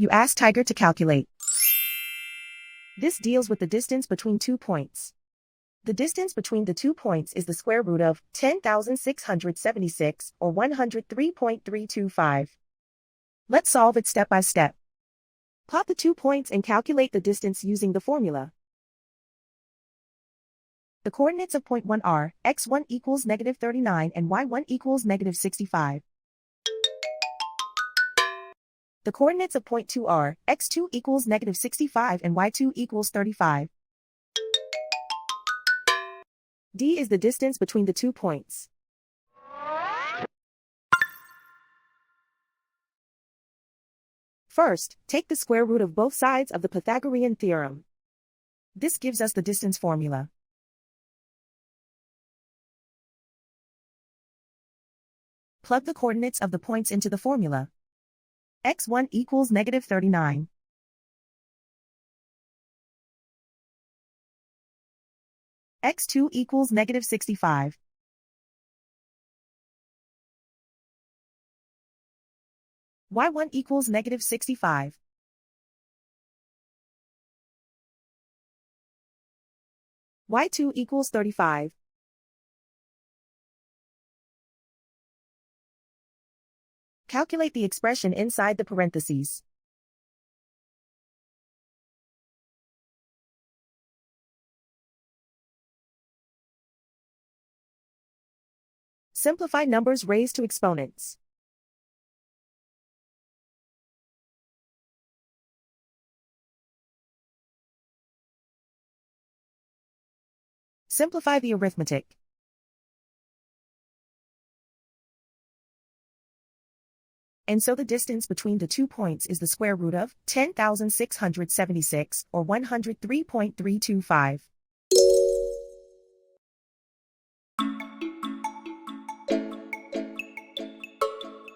You ask Tiger to calculate. This deals with the distance between 2 points. The distance between the 2 points is the square root of 10,676, or 103.325. Let's solve it step by step. Plot the 2 points and calculate the distance using the formula. The coordinates of point 1 are x1 equals -39 and y1 equals -65. The coordinates of point 2 are x2 equals -65 and y2 equals 35. D is the distance between the 2 points. First, take the square root of both sides of the Pythagorean theorem. This gives us the distance formula. Plug the coordinates of the points into the formula. x1 equals -39. x2 equals -65. y1 equals -65. y2 equals 35. Calculate the expression inside the parentheses. Simplify numbers raised to exponents. Simplify the arithmetic. And so the distance between the 2 points is the square root of 10,676, or 103.325.